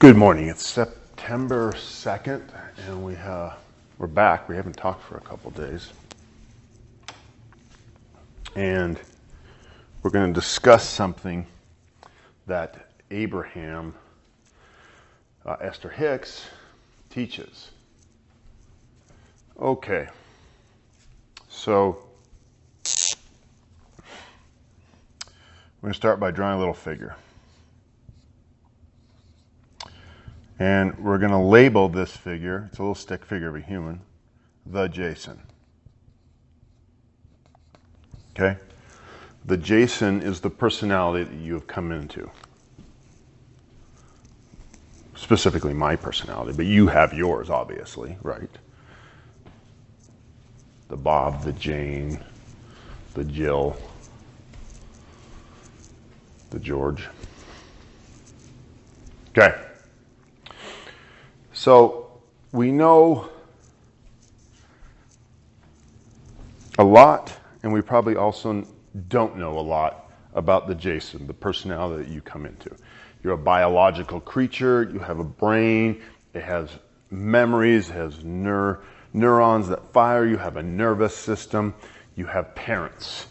Good morning. It's September 2nd, and we're back. We haven't talked for a couple days. And we're going to discuss something that Abraham, Esther Hicks, teaches. Okay. So, we're going to start by drawing a little figure. And we're going to label this figure, it's a little stick figure of a human, the Jason. Okay? The Jason is the personality that you have come into. Specifically my personality, but you have yours, obviously, right? The Bob, the Jane, the Jill, the George. Okay. So, we know a lot, and we probably also don't know a lot about the Jason, the personality that you come into. You're a biological creature, you have a brain, it has memories, it has neurons that fire, you have a nervous system, you have parents.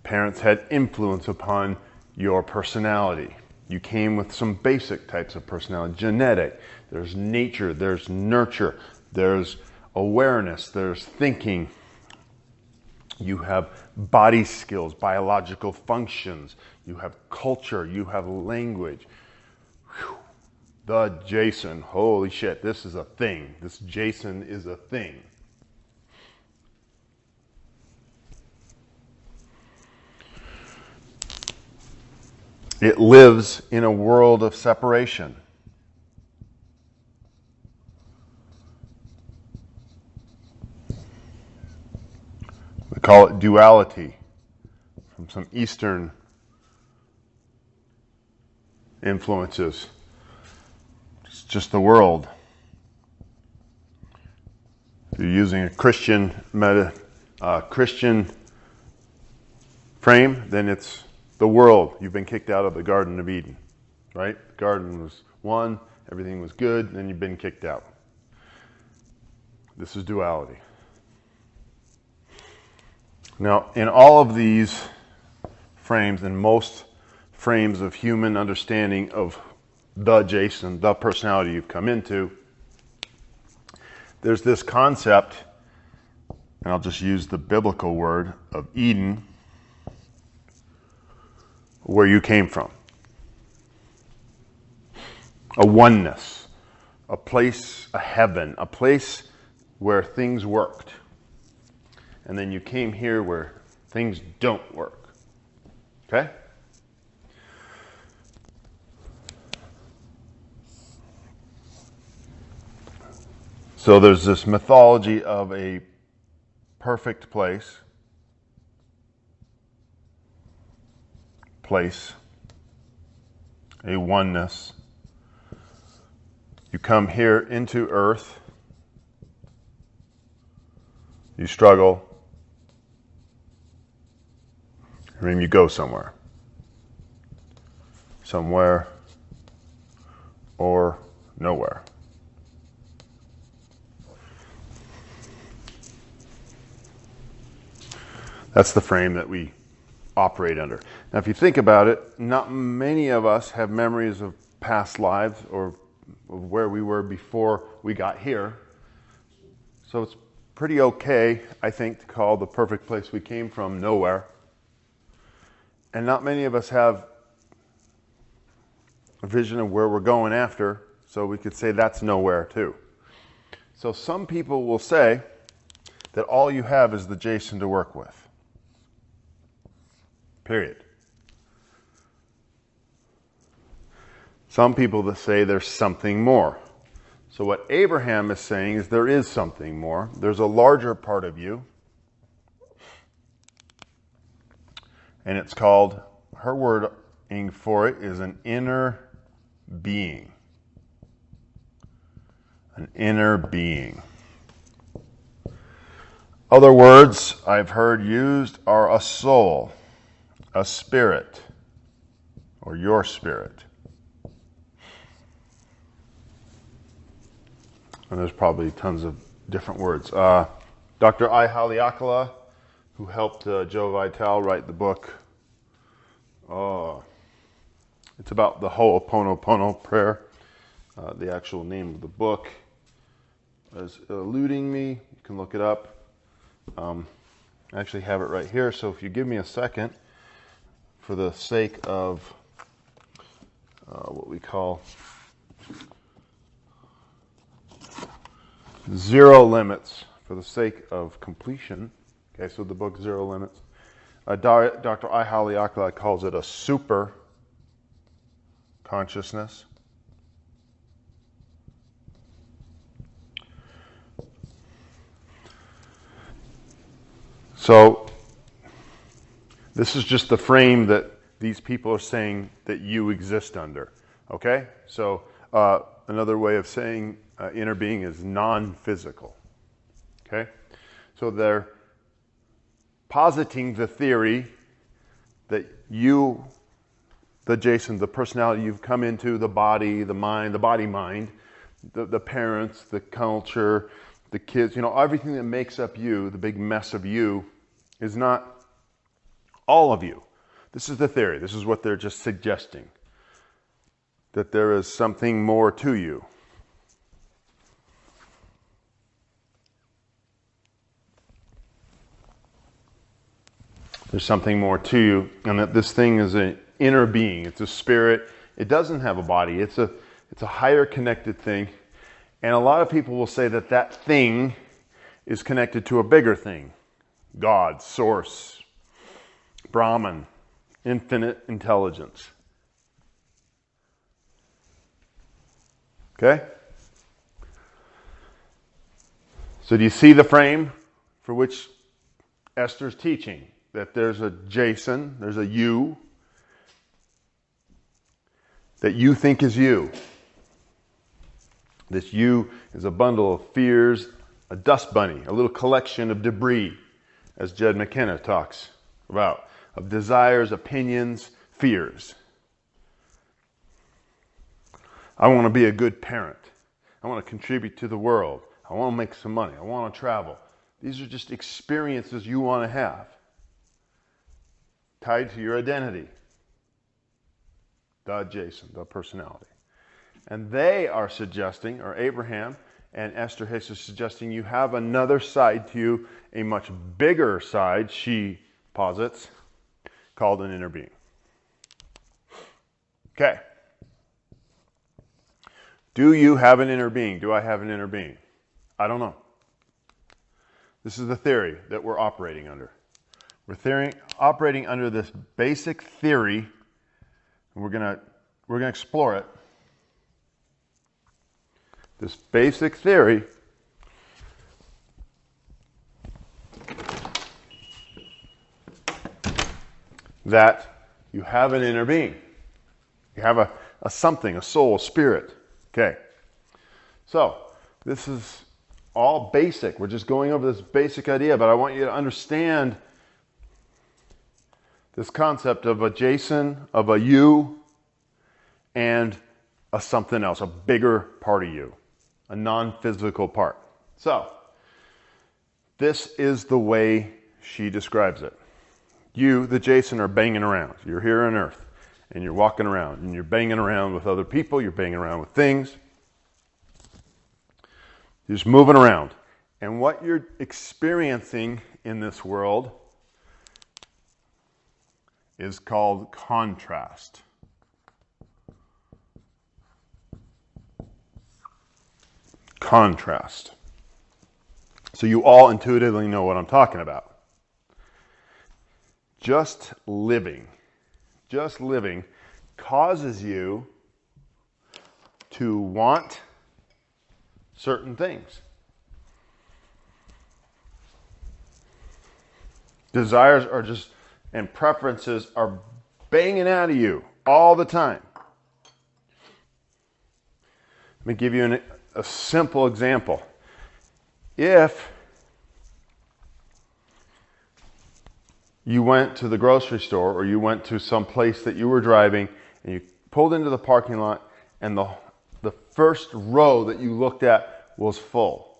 Parents had influence upon your personality. You came with some basic types of personality, genetic. There's nature, there's nurture, there's awareness, there's thinking. You have body skills, biological functions. You have culture, you have language. Whew. The Jason, holy shit, this is a thing. This Jason is a thing. It lives in a world of separation. We call it duality from some Eastern influences. It's just the world. If you're using a Christian frame, then it's the world. You've been kicked out of the Garden of Eden, right? The garden was one, everything was good, then you've been kicked out. This is duality. Now, in all of these frames, in most frames of human understanding of the Jason, the personality you've come into, there's this concept, and I'll just use the biblical word of Eden, where you came from. A oneness, a place, a heaven, a place where things worked. And then you came here where things don't work. Okay? So there's this mythology of a perfect place, a oneness. You come here into earth, you struggle, and then you go somewhere or nowhere. That's the frame that we operate under. Now, if you think about it, not many of us have memories of past lives or of where we were before we got here. So it's pretty okay, I think, to call the perfect place we came from nowhere. And not many of us have a vision of where we're going after, so we could say that's nowhere too. So some people will say that all you have is the Jason to work with. Period. Some people that say there's something more. So what Abraham is saying is there is something more. There's a larger part of you. And it's called, her wording for it is an inner being. An inner being. Other words I've heard used are a soul, a spirit, or your spirit. And there's probably tons of different words. Dr. I. Haleakala, who helped Joe Vitale write the book. It's about the Ho'oponopono prayer. The actual name of the book is eluding me. You can look it up. I actually have it right here, so if you give me a second, for the sake of what we call zero limits, for the sake of completion. Okay, so the book Zero Limits. Dr. I. Haleakala calls it a super consciousness. So this is just the frame that these people are saying that you exist under. Okay? So another way of saying inner being is non-physical. Okay? So they're positing the theory that you, the Jason, the personality you've come into, the body, the mind, the body-mind, the parents, the culture, the kids, everything that makes up you, the big mess of you, is not all of you. This is the theory. This is what they're just suggesting. That there is something more to you. There's something more to you, and that this thing is an inner being. It's a spirit. It doesn't have a body. It's a higher connected thing. And a lot of people will say that that thing is connected to a bigger thing. God, source, Brahman, infinite intelligence. Okay? So do you see the frame for which Esther's teaching? That there's a Jason, there's a you, that you think is you. This you is a bundle of fears, a dust bunny, a little collection of debris, as Jed McKenna talks about, of desires, opinions, fears. I want to be a good parent. I want to contribute to the world. I want to make some money. I want to travel. These are just experiences you want to have, tied to your identity. The Jason, the personality. And they are suggesting, or Abraham and Esther Hicks are suggesting, you have another side to you, a much bigger side, she posits, called an inner being. Okay. Do you have an inner being? Do I have an inner being? I don't know. This is the theory that we're operating under. We're operating under this basic theory, and we're gonna explore it. This basic theory that you have an inner being. You have a something, a soul, a spirit. Okay. So, this is all basic. We're just going over this basic idea, but I want you to understand this concept of a Jason, of a you, and a something else, a bigger part of you, a non-physical part. So, this is the way she describes it. You, the Jason, are banging around. You're here on Earth, and you're walking around, and you're banging around with other people, you're banging around with things. You're just moving around. And what you're experiencing in this world is called contrast. Contrast. So you all intuitively know what I'm talking about. Just living causes you to want certain things. Desires are just, and preferences are banging out of you all the time. Let me give you a simple example. If you went to the grocery store or you went to some place that you were driving and you pulled into the parking lot and the first row that you looked at was full.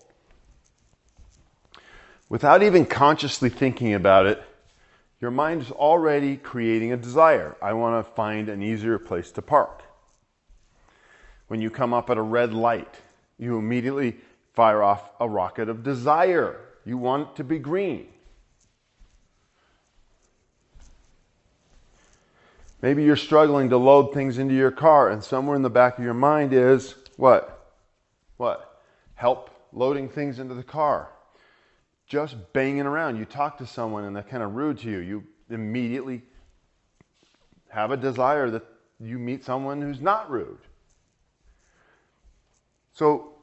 Without even consciously thinking about it, your mind is already creating a desire. I want to find an easier place to park. When you come up at a red light, you immediately fire off a rocket of desire. You want it to be green. Maybe you're struggling to load things into your car, and somewhere in the back of your mind is what? What? Help loading things into the car. Just banging around. You talk to someone and they're kind of rude to you. You immediately have a desire that you meet someone who's not rude. So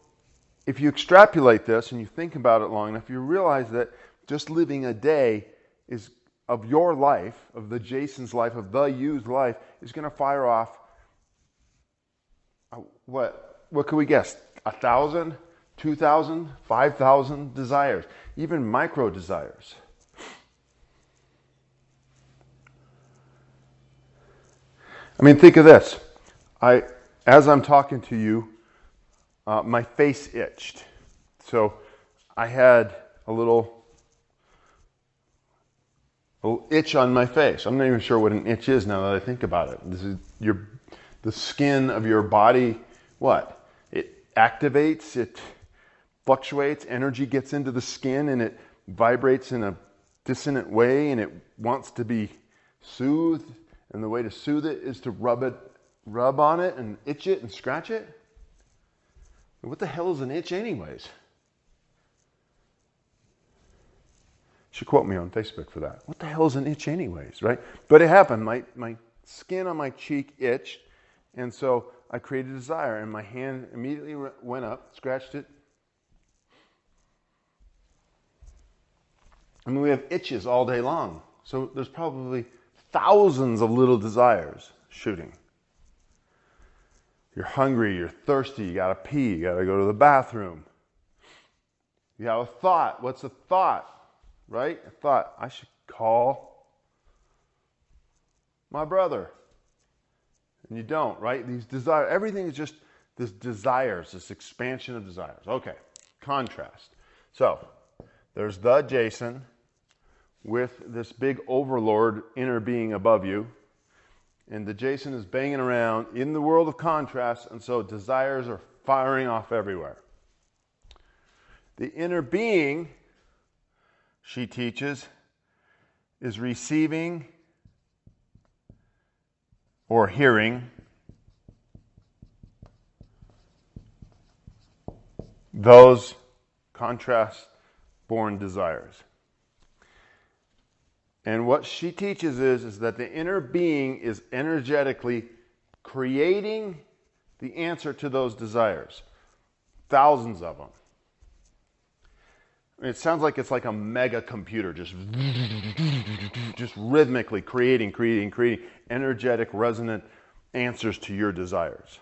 if you extrapolate this and you think about it long enough, you realize that just living a day is of your life, of the Jason's life, of the you's life, is going to fire off, what could we guess? 1,000, 2,000, 5,000 desires, even micro desires. I mean, think of this. As I'm talking to you, my face itched. So I had a little itch on my face. I'm not even sure what an itch is now that I think about it. This is the skin of your body. What? It activates, it fluctuates, energy gets into the skin and it vibrates in a dissonant way and it wants to be soothed. And the way to soothe it is to rub on it and itch it and scratch it. What the hell is an itch anyways? You should quote me on Facebook for that. What the hell is an itch anyways, right? But it happened. My skin on my cheek itched, and so I created a desire, and my hand immediately went up, scratched it. I mean, we have itches all day long, so there's probably thousands of little desires shooting. You're hungry, you're thirsty, you gotta pee, you gotta go to the bathroom. You have a thought. What's a thought? Right? I thought I should call my brother. And you don't, right? These desires, everything is just this desires, this expansion of desires. Okay, contrast. So, there's the Jason with this big overlord inner being above you. And the Jason is banging around in the world of contrast, and so desires are firing off everywhere. The inner being, she teaches, is receiving or hearing those contrast-born desires. And what she teaches is that the inner being is energetically creating the answer to those desires. Thousands of them. It sounds like it's like a mega computer, just rhythmically creating energetic, resonant answers to your desires.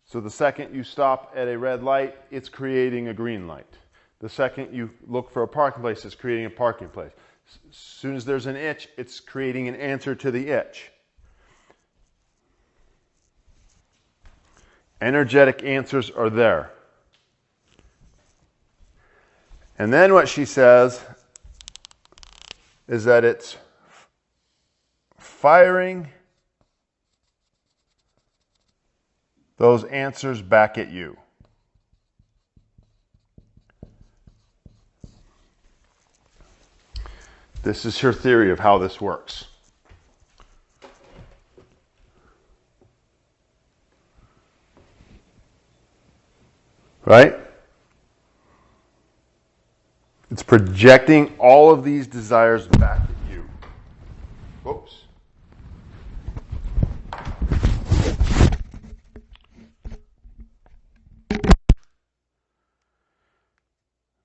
So the second you stop at a red light, it's creating a green light. The second you look for a parking place, it's creating a parking place. As soon as there's an itch, it's creating an answer to the itch. Energetic answers are there. And then what she says is that it's firing those answers back at you. This is her theory of how this works. Right? It's projecting all of these desires back at you. Whoops.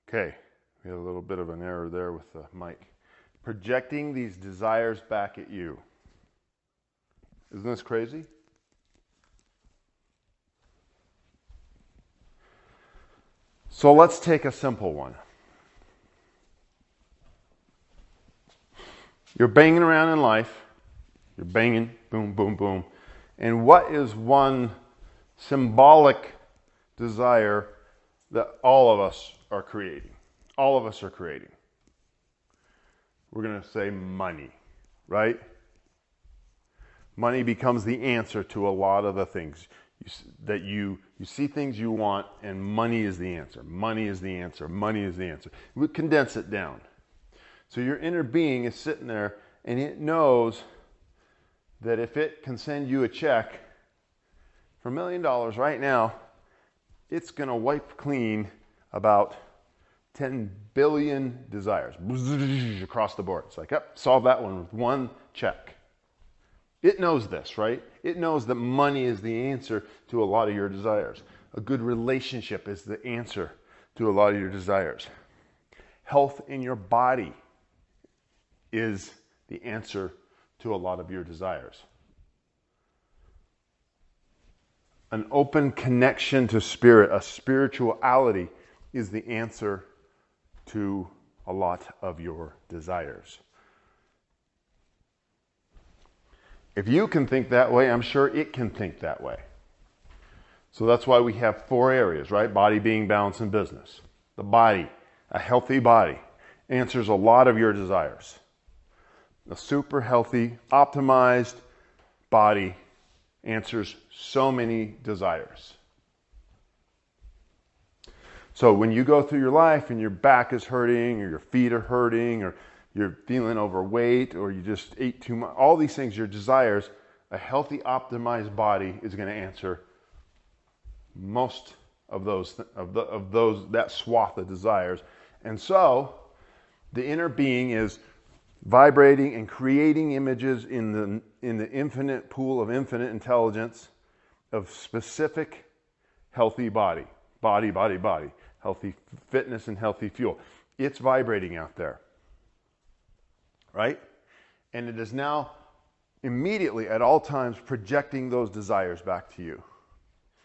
Okay, we had a little bit of an error there with the mic. Projecting these desires back at you. Isn't this crazy? So let's take a simple one. You're banging around in life. You're banging, boom, boom, boom. And what is one symbolic desire that all of us are creating. All of us are creating. We're going to say money, right? Money becomes the answer to a lot of the things that you see things you want, and money is the answer. Money is the answer. Money is the answer. We condense it down. So your inner being is sitting there, and it knows that if it can send you a check for $1 million right now, it's going to wipe clean about 10 billion desires across the board. It's like, yep, solve that one with one check. It knows this, right? It knows that money is the answer to a lot of your desires. A good relationship is the answer to a lot of your desires. Health in your body is the answer to a lot of your desires. An open connection to spirit, a spirituality, is the answer to a lot of your desires. If you can think that way, I'm sure it can think that way. So that's why we have 4 areas, right? Body, being, balance, and business. The body, a healthy body, answers a lot of your desires. A super healthy, optimized body answers so many desires. So when you go through your life and your back is hurting, or your feet are hurting, or you're feeling overweight, or you just ate too much, all these things, your desires, a healthy, optimized body is going to answer most of those, that swath of desires. And so the inner being is vibrating and creating images in the infinite pool of infinite intelligence of specific healthy body, healthy fitness and healthy fuel. It's vibrating out there, right? And it is now immediately at all times projecting those desires back to you.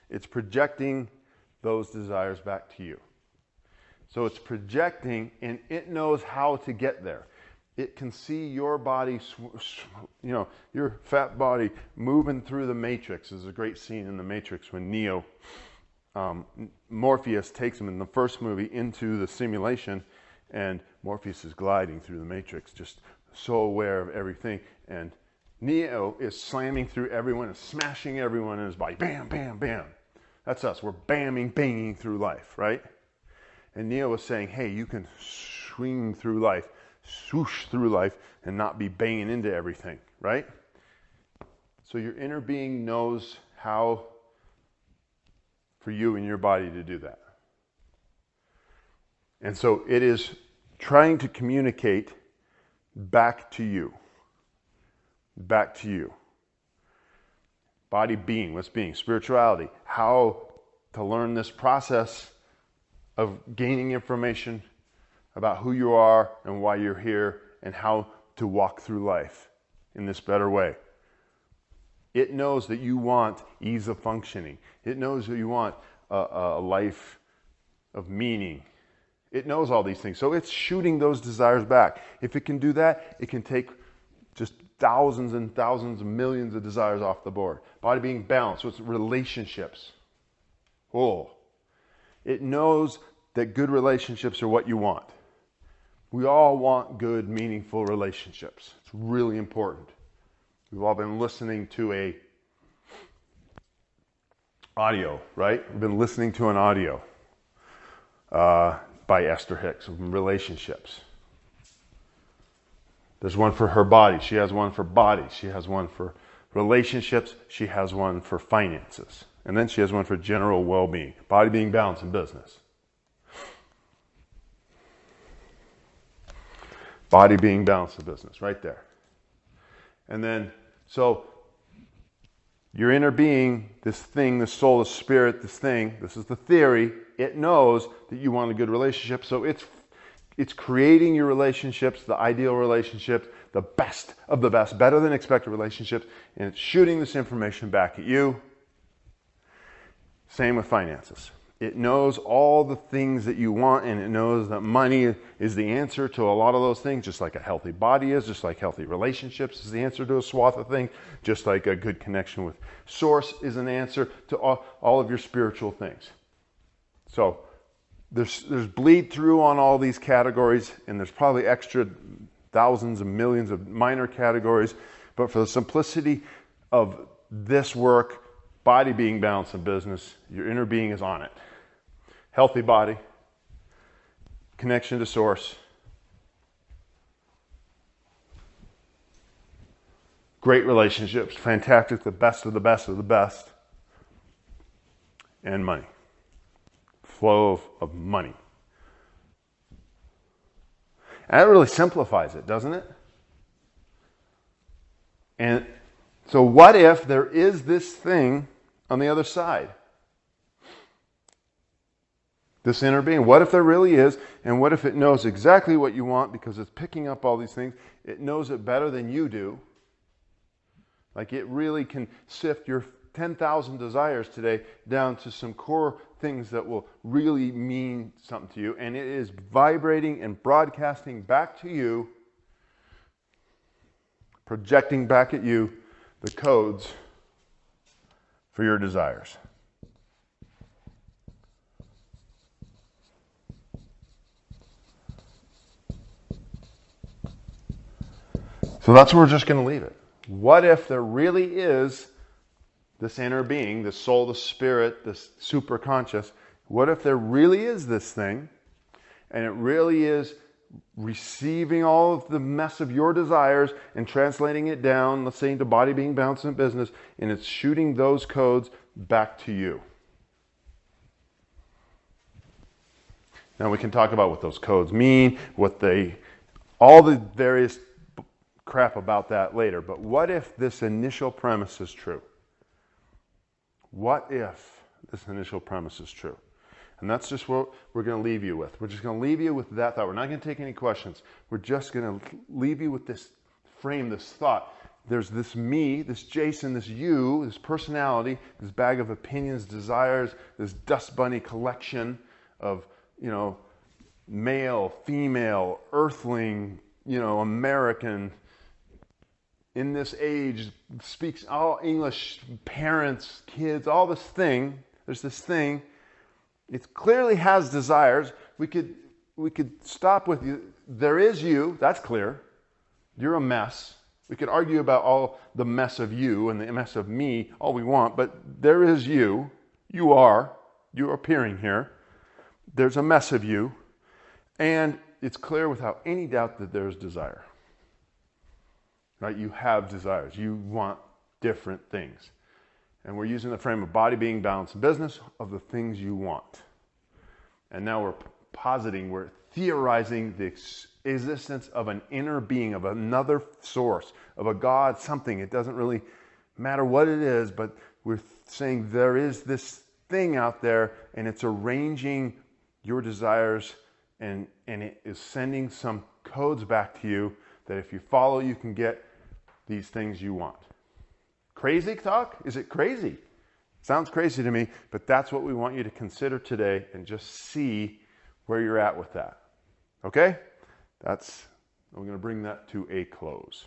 It's projecting those desires back to you. So it's projecting, and it knows how to get there. It can see your body, your fat body moving through the Matrix. There's a great scene in the Matrix when Neo, Morpheus takes him in the first movie into the simulation, and Morpheus is gliding through the Matrix, just so aware of everything. And Neo is slamming through everyone and smashing everyone in his body. Bam, bam, bam. That's us. We're banging through life, right? And Neo was saying, hey, you can swing through life, swoosh through life, and not be banging into everything, right? So your inner being knows how for you and your body to do that. And so it is trying to communicate back to you. Back to you. Body, being, what's being? Spirituality. How to learn this process of gaining information about who you are and why you're here, and how to walk through life in this better way. It knows that you want ease of functioning. It knows that you want a life of meaning. It knows all these things. So it's shooting those desires back. If it can do that, it can take just thousands and thousands of millions of desires off the board. Body, being, balanced. So it's relationships. Oh. It knows that good relationships are what you want. We all want good, meaningful relationships. It's really important. We've all been listening to a audio, right? We've been listening to an audio by Esther Hicks of relationships. There's one for her body. She has one for body. She has one for relationships. She has one for finances. And then she has one for general well-being. Body, being, balance, and business. Body, being, balance, and business. Right there. And then, so your inner being, this thing, this soul, this spirit, this thing, this is the theory. It knows that you want a good relationship. So it's creating your relationships, the ideal relationships, the best of the best, better than expected relationships. And it's shooting this information back at you. Same with finances. It knows all the things that you want, and it knows that money is the answer to a lot of those things, just like a healthy body is, just like healthy relationships is the answer to a swath of things, just like a good connection with Source is an answer to all of your spiritual things. So There's bleed through on all these categories, and there's probably extra thousands and millions of minor categories. But for the simplicity of this work, body, being, balance, and business, your inner being is on it. Healthy body, connection to source, great relationships, fantastic, the best of the best of the best, and money. Flow of money. And that really simplifies it, doesn't it? And so what if there is this thing on the other side? This inner being. What if there really is? And what if it knows exactly what you want because it's picking up all these things? It knows it better than you do. Like it really can sift your 10,000 desires today down to some core things that will really mean something to you. And it is vibrating and broadcasting back to you, projecting back at you the codes for your desires. So that's where we're just going to leave it. What if there really is this inner being, this soul, the spirit, this super conscious? What if there really is this thing, and it really is receiving all of the mess of your desires and translating it down, let's say into body, being, balance, and business, and it's shooting those codes back to you? Now we can talk about what those codes mean, all the various crap about that later. But what if this initial premise is true? What if this initial premise is true? And that's just what we're going to leave you with. We're just going to leave you with that thought. We're not going to take any questions. We're just going to leave you with this frame, this thought. There's this me, this Jason, this you, this personality, this bag of opinions, desires, this dust bunny collection of, male, female, earthling, American, in this age, speaks all English, parents, kids, all this thing. There's this thing. It clearly has desires. We could stop with you. There is you. That's clear. You're a mess. We could argue about all the mess of you and the mess of me all we want, but there is you. You're appearing here. There's a mess of you. And it's clear without any doubt that there's desire. Right? You have desires. You want different things. And we're using the frame of body, being, balance, and business of the things you want. And now we're theorizing the existence of an inner being, of another source, of a God, something. It doesn't really matter what it is, but we're saying there is this thing out there, and it's arranging your desires, and it is sending some codes back to you that if you follow, you can get these things you want. Crazy talk? Is it crazy? Sounds crazy to me, but that's what we want you to consider today and just see where you're at with that. Okay? We're going to bring that to a close.